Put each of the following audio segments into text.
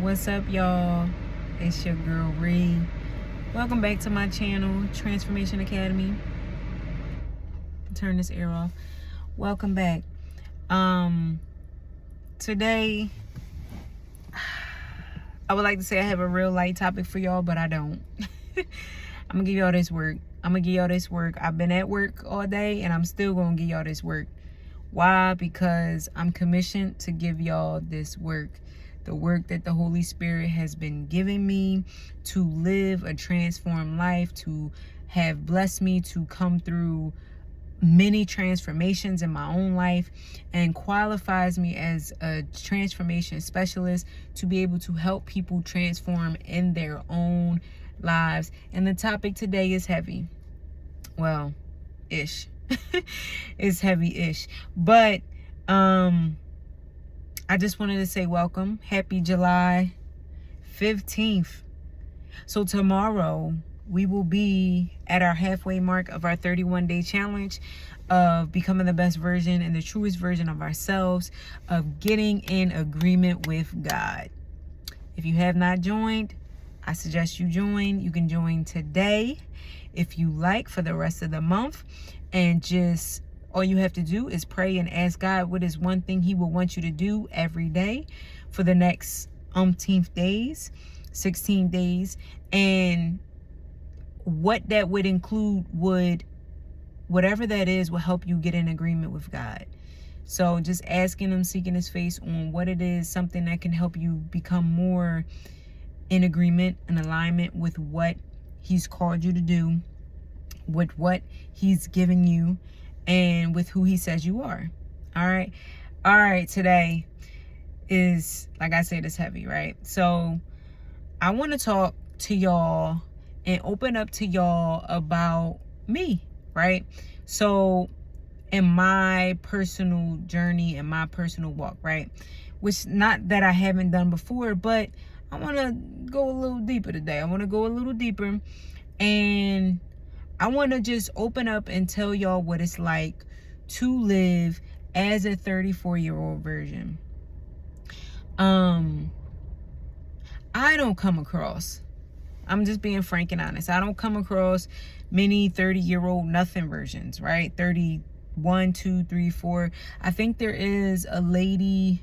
What's up, y'all? It's your girl Ree. Welcome back to my channel, Transformation Academy. Turn this air off. Welcome back. Today I would like to say I have a real light topic for y'all, but I don't. I'm gonna give y'all this work. I've been at work all day and I'm still gonna give y'all this work. Why? Because I'm commissioned to give y'all this work. The work that the Holy Spirit has been giving me to live a transformed life, to have blessed me to come through many transformations in my own life, and qualifies me as a transformation specialist to be able to help people transform in their own lives. And the topic today is heavy. Well, ish. It's heavy-ish. But I just wanted to say welcome. Happy July 15th. So tomorrow we will be at our halfway mark of our 31-day challenge of becoming the best version and the truest version of ourselves, of getting in agreement with God. If you have not joined, I suggest you join. You can join today if you like for the rest of the month. And just all you have to do is pray and ask God what is one thing he will want you to do every day for the next umpteenth days, 16 days. And what that would include whatever that is will help you get in agreement with God. So just asking him, seeking his face on what it is, something that can help you become more in agreement and alignment with what he's called you to do, with what he's giving you, and with who he says you are. All right, today is, like I said, it's heavy, right? So I want to talk to y'all and open up to y'all about me, right? So in my personal journey and my personal walk, right? Which, not that I haven't done before, but I want to go a little deeper today. And I want to just open up and tell y'all what it's like to live as a 34-year-old virgin. I don't come across, I'm just being frank and honest, I don't come across many 30-year-old nothing virgins, right? 31, 2, 3, 4. I think there is a lady,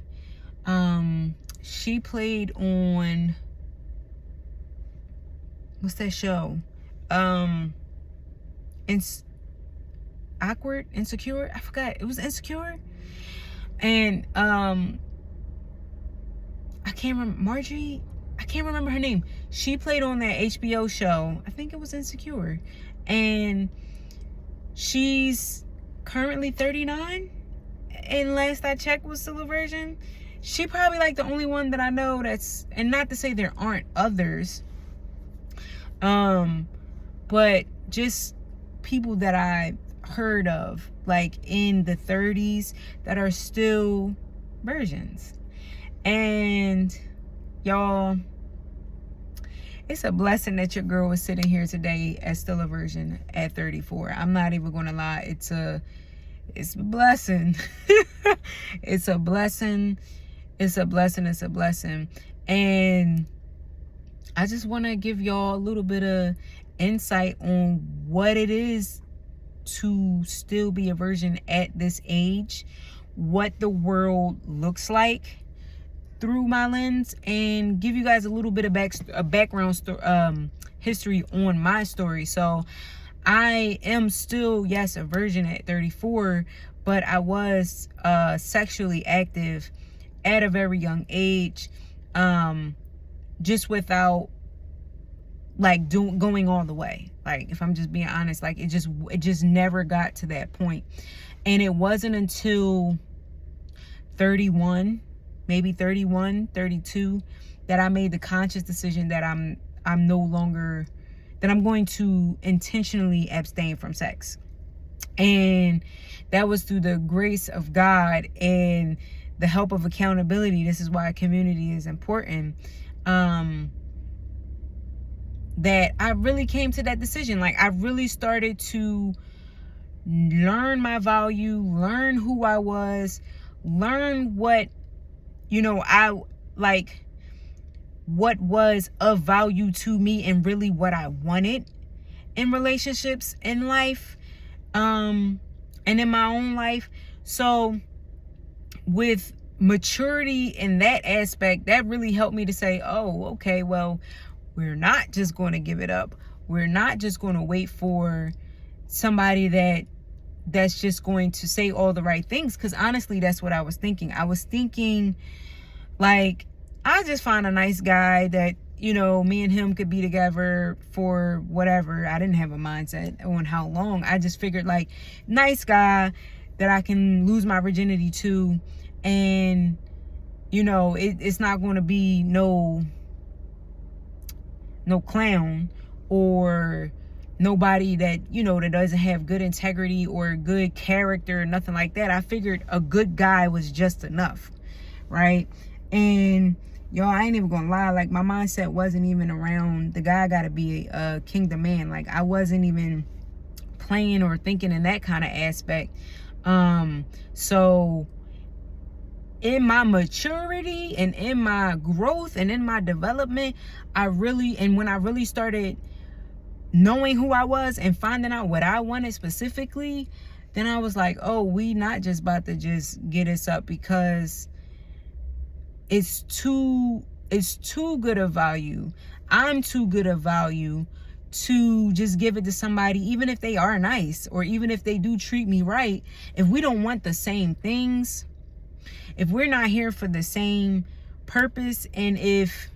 she played on, what's that show? Insecure, I forgot, it was Insecure. And I can't remember, Marjorie, I can't remember her name. She played on that HBO show, I think it was Insecure, and she's currently 39, and last I checked was still a virgin. She probably like the only one that I know that's, and not to say there aren't others, but just people that I heard of, like in the 30s, that are still virgins. And y'all, it's a blessing that your girl is sitting here today as still a virgin at 34. I'm not even gonna lie, it's a blessing. It's a blessing. And I just want to give y'all a little bit of insight on what it is to still be a virgin at this age, what the world looks like through my lens, and give you guys a little bit of background history on my story. So I am still, yes, a virgin at 34, but I was sexually active at a very young age, just without like going all the way. Like, if I'm just being honest, like it just never got to that point. And it wasn't until 31, 32, that I made the conscious decision that I'm going to intentionally abstain from sex. And that was through the grace of God and the help of accountability. This is why community is important. That I really came to that decision. Like, I really started to learn my value, learn who I was, learn what, I like, what was of value to me and really what I wanted in relationships in life, and in my own life. So with maturity in that aspect, that really helped me to say, oh, okay, well, we're not just going to give it up. We're not just going to wait for somebody that's just going to say all the right things. Because honestly, that's what I was thinking. I was thinking, like, I just find a nice guy that, you know, me and him could be together for whatever. I didn't have a mindset on how long. I just figured, like, nice guy that I can lose my virginity to. And, you know, it's not going to be no clown or nobody that, you know, that doesn't have good integrity or good character or nothing like that. I figured a good guy was just enough, right? And y'all, I ain't even gonna lie, like, my mindset wasn't even around the guy gotta be a kingdom man. Like, I wasn't even playing or thinking in that kind of aspect. So in my maturity and in my growth and in my development, when I really started knowing who I was and finding out what I wanted specifically, then I was like, oh, we not just about to just get us up, because it's too good of value. I'm too good of value to just give it to somebody, even if they are nice or even if they do treat me right. If we don't want the same things, if we're not here for the same purpose, and if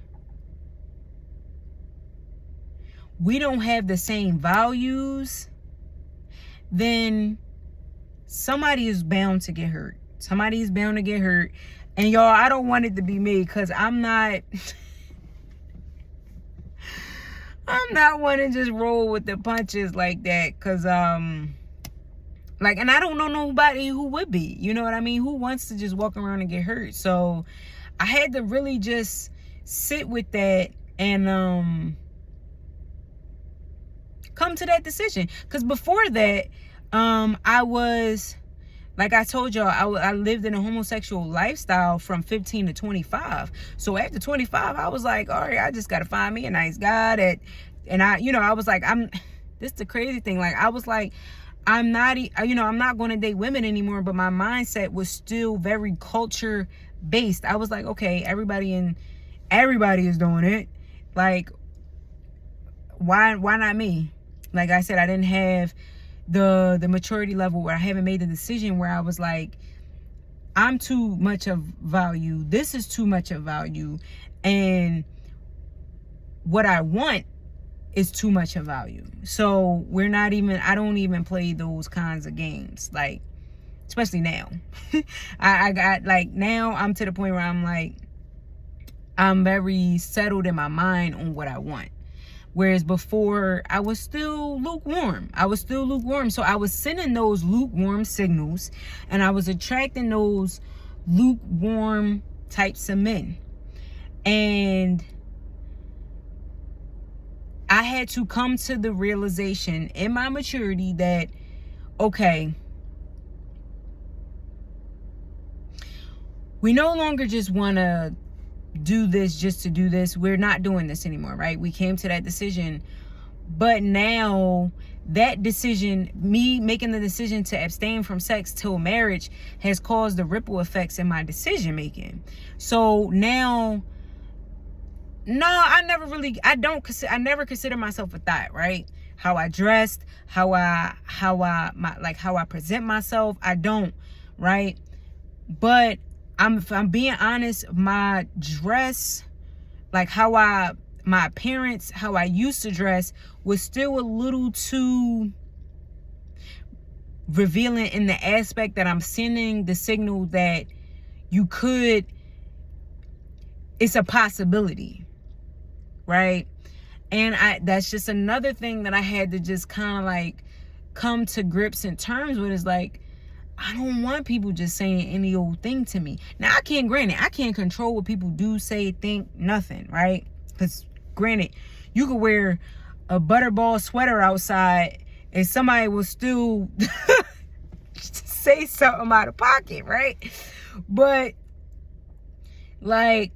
we don't have the same values, then somebody is bound to get hurt. Somebody is bound to get hurt. And y'all, I don't want it to be me, because I'm not one to just roll with the punches like that. Because like, and I don't know nobody who would be, you know what I mean, who wants to just walk around and get hurt. So I had to really just sit with that and come to that decision. Because before that, I was, like I told y'all, I lived in a homosexual lifestyle from 15 to 25. So after 25, I was like, all right, I just got to find me a nice guy and I was like, this is the crazy thing. Like, I was like, I'm not going to date women anymore, but my mindset was still very culture based. I was like, okay, everybody is doing it. Like, why not me? Like I said, I didn't have the maturity level where I haven't made the decision where I was like, I'm too much of value. This is too much of value. And what I want is too much of value. So I don't even play those kinds of games. Like, especially now. I got, like, now I'm to the point where I'm like, I'm very settled in my mind on what I want. Whereas before, I was still lukewarm. So I was sending those lukewarm signals, and I was attracting those lukewarm types of men. And I had to come to the realization in my maturity that, okay, we no longer just want to do this just to do this. We're not doing this anymore, right? We came to that decision. But now that decision, me making the decision to abstain from sex till marriage, has caused the ripple effects in my decision making. So now, no, I never consider myself a thought, right? How I dressed, how I present myself, I don't, right? But if I'm being honest, my dress, like my appearance, how I used to dress, was still a little too revealing in the aspect that I'm sending the signal that it's a possibility, right? And that's just another thing that I had to just kind of like come to grips and terms with, is like, I don't want people just saying any old thing to me. Now, I can't control what people do, say, think, nothing, right? Because granted, you could wear a butterball sweater outside and somebody will still say something out of pocket, right? But, like,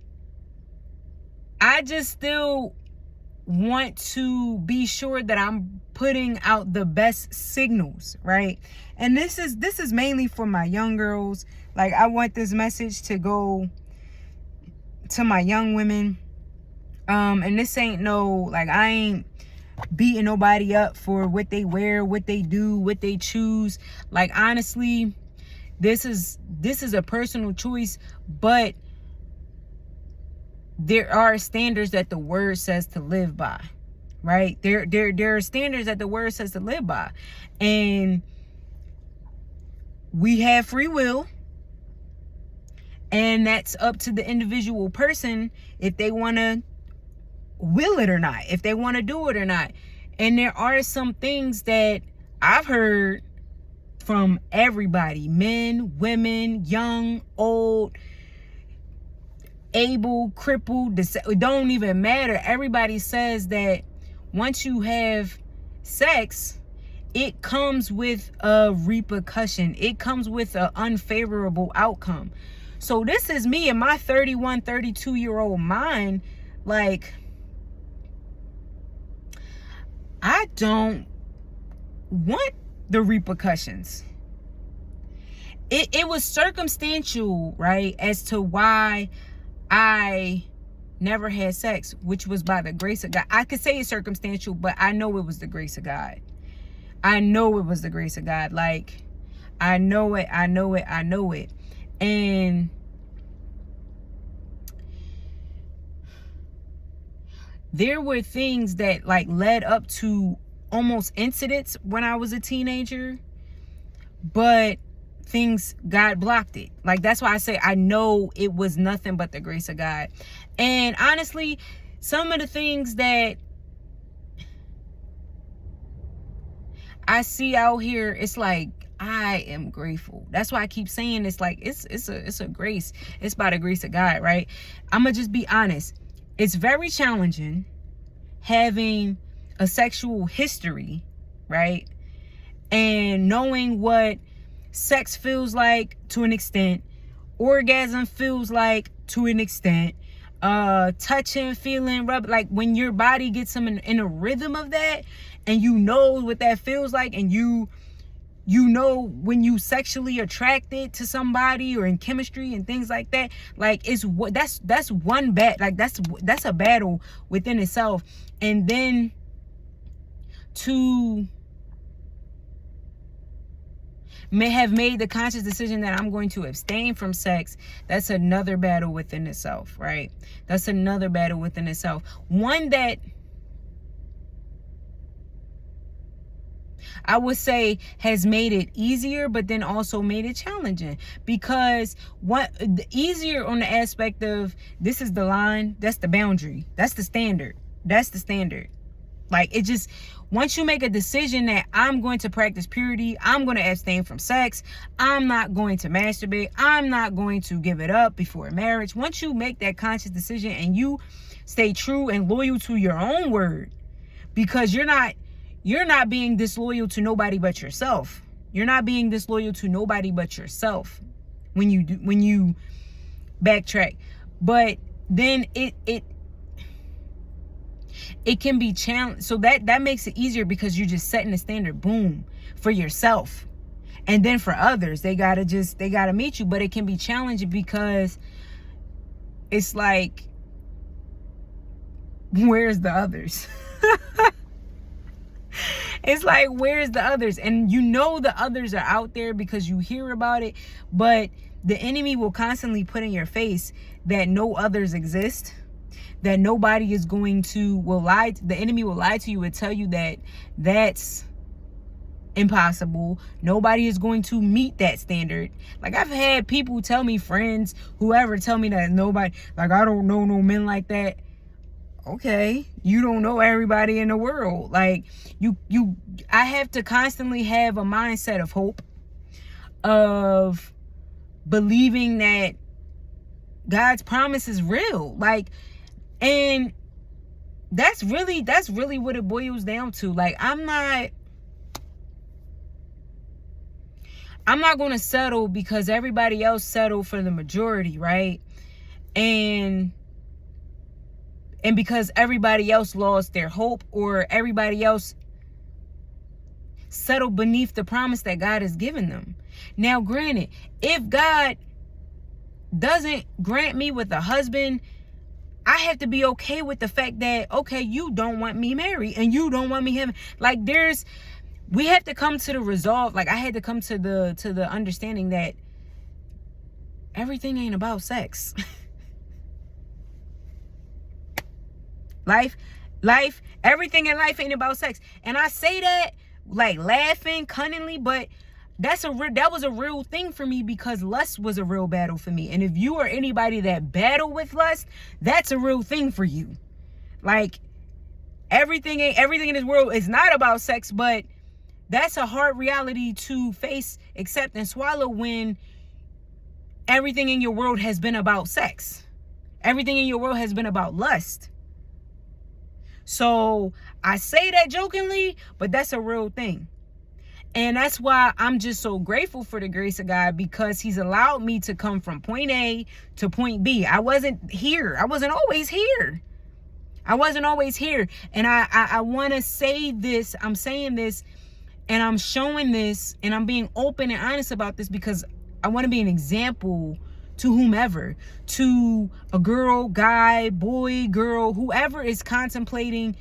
I just still want to be sure that I'm putting out the best signals, right? And this is mainly for my young girls. Like, I want this message to go to my young women. And this ain't no, like, I ain't beating nobody up for what they wear, what they do, what they choose. Like, honestly, this is a personal choice, but there are standards that the word says to live by, right? There are standards that the word says to live by, and we have free will, and that's up to the individual person if they want to will it or not, if they want to do it or not. And there are some things that I've heard from everybody, men, women, young, old, able, crippled, it don't even matter. Everybody says that once you have sex, it comes with a repercussion. It comes with an unfavorable outcome. So this is me in my 31, 32-year-old mind. Like, I don't want the repercussions. It was circumstantial, right, as to why I never had sex, which was by the grace of God. I could say it's circumstantial, but I know it was the grace of God. I know it was the grace of God. Like, I know it. And there were things that, like, led up to almost incidents when I was a teenager, but God blocked it. Like, that's why I say I know it was nothing but the grace of God. And honestly, some of the things that I see out here, it's like, I am grateful. That's why I keep saying it's like, it's a grace. It's by the grace of God, right? I'm gonna just be honest. It's very challenging having a sexual history, right? And knowing what sex feels like to an extent, orgasm feels like to an extent, touching, feeling, rub, like when your body gets in a rhythm of that, and you know what that feels like, and you know when you sexually attracted to somebody or in chemistry and things like that. Like, that's one like that's a battle within itself. And then to may have made the conscious decision that I'm going to abstain from sex, that's another battle within itself, right? That's another battle within itself. One that I would say has made it easier, but then also made it challenging, because easier on the aspect of, this is the line, that's the boundary, that's the standard. Like, it just, once you make a decision that I'm going to practice purity, I'm going to abstain from sex, I'm not going to masturbate, I'm not going to give it up before marriage. Once you make that conscious decision and you stay true and loyal to your own word, because you're not being disloyal to nobody but yourself. You're not being disloyal to nobody but yourself when you backtrack. But then it can be challenged. So that makes it easier, because you're just setting the standard, boom, for yourself. And then for others, they gotta meet you. But it can be challenging, because it's like, where's the others? It's like, where's the others? And you know the others are out there because you hear about it, but the enemy will constantly put in your face that no others exist, that nobody is going to, the enemy will lie to you and tell you that that's impossible. Nobody is going to meet that standard. Like, I've had people tell me, friends, whoever, tell me that nobody, like, I don't know no men like that. Okay, you don't know everybody in the world. Like, I have to constantly have a mindset of hope, of believing that God's promise is real. Like, and that's really what it boils down to. Like, I'm not going to settle because everybody else settled for the majority, right? And and because everybody else lost their hope, or everybody else settled beneath the promise that God has given them. Now, granted, if God doesn't grant me with a husband, I have to be okay with the fact that, okay, you don't want me married and you don't want me having, like, we have to come to the resolve. Like, I had to come to the understanding that everything ain't about sex. Everything in life ain't about sex. And I say that like laughing cunningly, but that was a real thing for me, because lust was a real battle for me. And if you are anybody that battle with lust, that's a real thing for you. Like, everything in this world is not about sex, but that's a hard reality to face, accept, and swallow when everything in your world has been about sex. Everything in your world has been about lust. So I say that jokingly, but that's a real thing. And that's why I'm just so grateful for the grace of God, because he's allowed me to come from point A to point B. I wasn't here. I wasn't always here. And I want to say this. I'm saying this, and I'm showing this, and I'm being open and honest about this, because I want to be an example to whomever, to a girl, guy, boy, girl, whoever is contemplating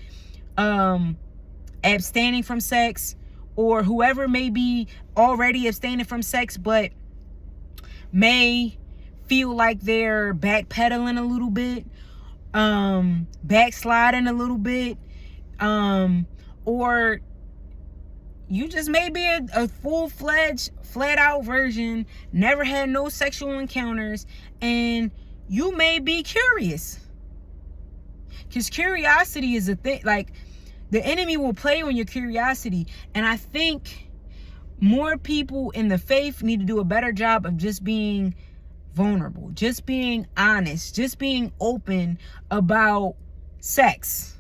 abstaining from sex, or whoever may be already abstaining from sex but may feel like they're backpedaling a little bit, backsliding a little bit, or you just may be a full-fledged, flat-out virgin, never had no sexual encounters, and you may be curious. Because curiosity is a thing. Like, the enemy will play on your curiosity. And I think more people in the faith need to do a better job of just being vulnerable, just being honest, just being open about sex.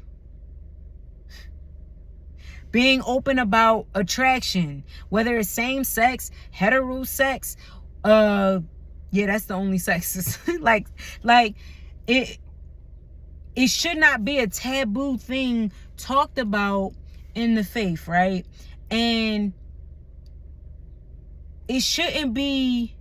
Being open about attraction, whether it's same sex, hetero sex, yeah, that's the only sex. like it should not be a taboo thing talked about in the faith, right? And it shouldn't be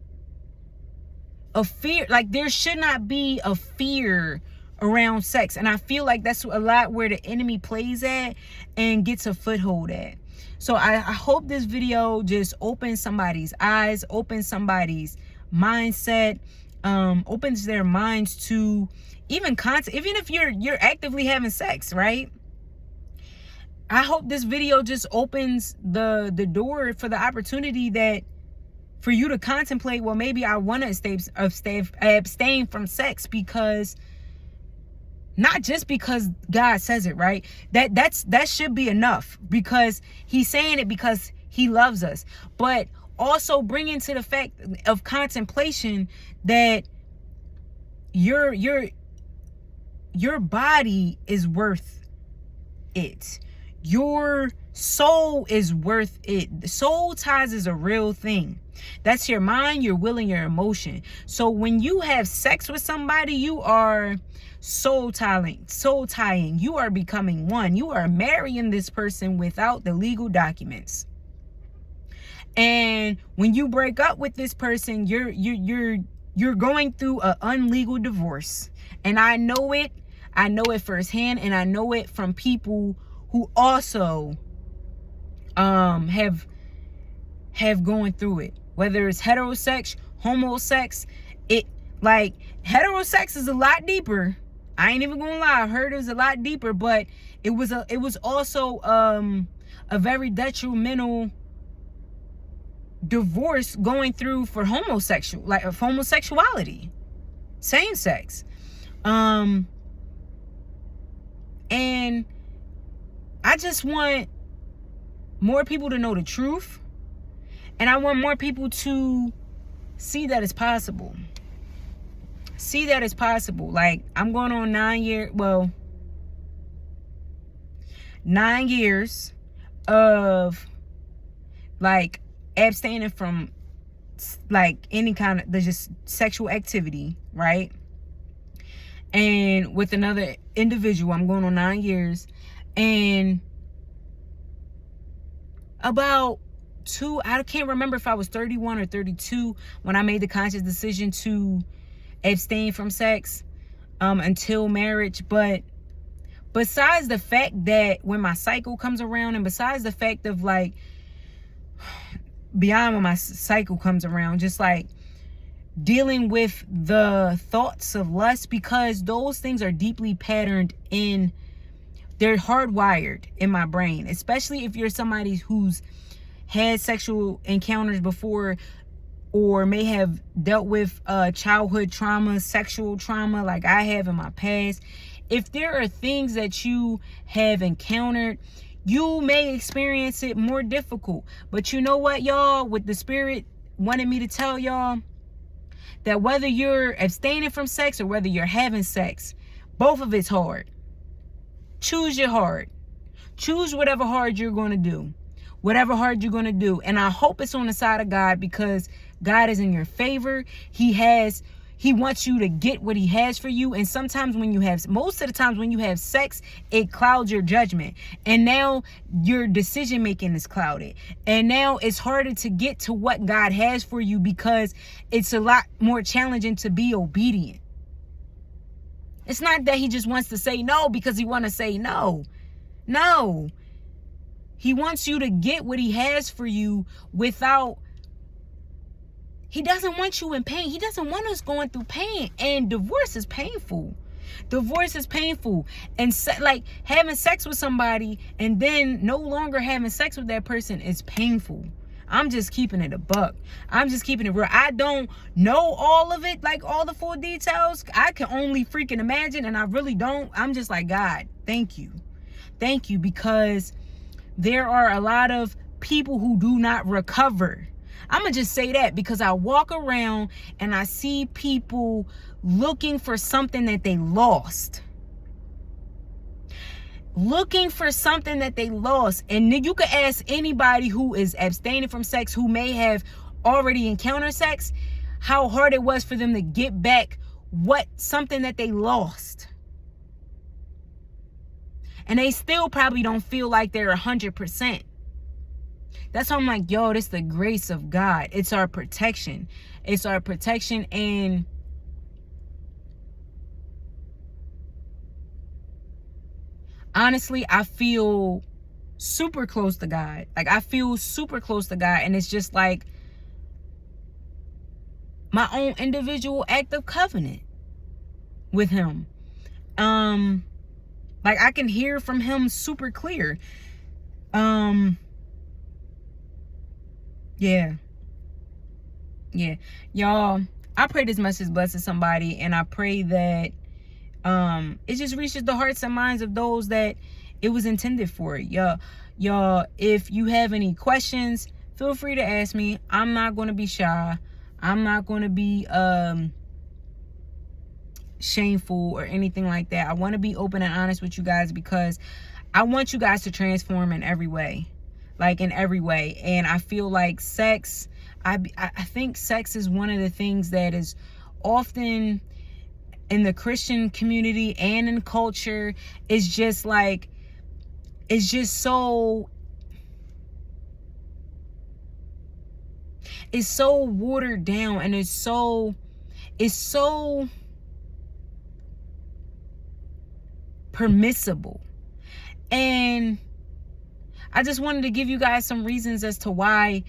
a fear. Like, there should not be a fear around sex. And I feel like that's a lot where the enemy plays at and gets a foothold at. So I hope this video just opens somebody's eyes, opens somebody's mindset, opens their minds to even if you're actively having sex, right? I hope this video just opens the door for the opportunity that for you to contemplate, well, maybe I want to abstain from sex, because not just because God says it, right? That should be enough, because he's saying it because he loves us. But also bring into the fact of contemplation that your body is worth it. Your soul is worth it. Soul ties is a real thing. That's your mind, your will, and your emotion. So when you have sex with somebody, you are soul tying. You are becoming one. You are marrying this person without the legal documents. And when you break up with this person, you're going through an unlegal divorce. And I know it firsthand, and I know it from people who also have going through it. Whether it's heterosex, homosex, heterosex is a lot deeper. I ain't even gonna lie. I heard it was a lot deeper, but it was also a very detrimental divorce going through for homosexuality, same sex, and I just want more people to know the truth, and I want more people to see that it's possible. Like, I'm going on 9 years of like abstaining from like any kind of just sexual activity, right? and with another individual. I'm going on 9 years. And about I can't remember if I was 31 or 32 when I made the conscious decision to abstain from sex until marriage. But besides the fact that when my cycle comes around, and besides the fact of like beyond when my cycle comes around, just like dealing with the thoughts of lust, because those things are deeply patterned in, they're hardwired in my brain, especially if you're somebody who's had sexual encounters before, or may have dealt with childhood trauma, sexual trauma like I have in my past. If there are things that you have encountered, you may experience it more difficult. But you know what, y'all? What the Spirit wanted me to tell y'all, that whether you're abstaining from sex or whether you're having sex, both of it's hard. Choose your hard. Choose whatever hard you're going to do. Whatever hard you're going to do. And I hope it's on the side of God, because God is in your favor. He wants you to get what he has for you. And sometimes most of the times when you have sex, it clouds your judgment. And now your decision making is clouded. And now it's harder to get to what God has for you, because it's a lot more challenging to be obedient. It's not that he just wants to say no because he wants to say no. No. He wants you to get what he has for you without... He doesn't want you in pain. He doesn't want us going through pain. And divorce is painful. Divorce is painful. And like having sex with somebody and then no longer having sex with that person is painful. I'm just keeping it a buck. I'm just keeping it real. I don't know all of it, like all the full details. I can only freaking imagine, and I really don't. I'm just like, God, thank you. Thank you, because there are a lot of people who do not recover. I'm going to just say that, because I walk around and I see people looking for something that they lost. Looking for something that they lost. And then you could ask anybody who is abstaining from sex, who may have already encountered sex, how hard it was for them to get back something that they lost. And they still probably don't feel like they're 100%. That's why I'm like, yo, this is the grace of God. It's our protection. It's our protection. And honestly, I feel super close to God. Like, I feel super close to God. And it's just like my own individual act of covenant with him. Like, I can hear from him super clear. Yeah. Y'all, I pray this message blesses somebody, and I pray that it just reaches the hearts and minds of those that it was intended for. Y'all, if you have any questions, feel free to ask me. I'm not going to be shy. I'm not going to be shameful or anything like that. I want to be open and honest with you guys, because I want you guys to transform in every way. Like, in every way. And I feel like sex, I think sex is one of the things that is often in the Christian community and in culture, is just like, it's just so, it's so watered down, and it's so permissible. And I just wanted to give you guys some reasons as to why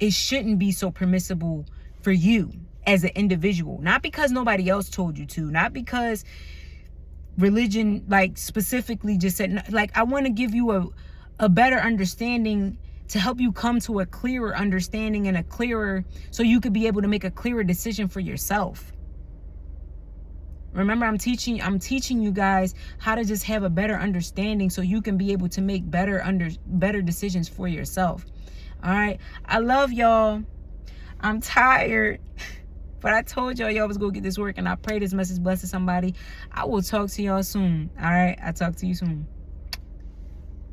it shouldn't be so permissible for you as an individual. Not because nobody else told you to, not because religion like specifically just said, like, I want to give you a better understanding, to help you come to a clearer understanding and so you could be able to make a clearer decision for yourself. Remember, I'm teaching you guys how to just have a better understanding, so you can be able to make better decisions for yourself. All right. I love y'all. I'm tired, but I told y'all was going to get this work, and I pray this message blesses somebody. I will talk to y'all soon. All right. I'll talk to you soon.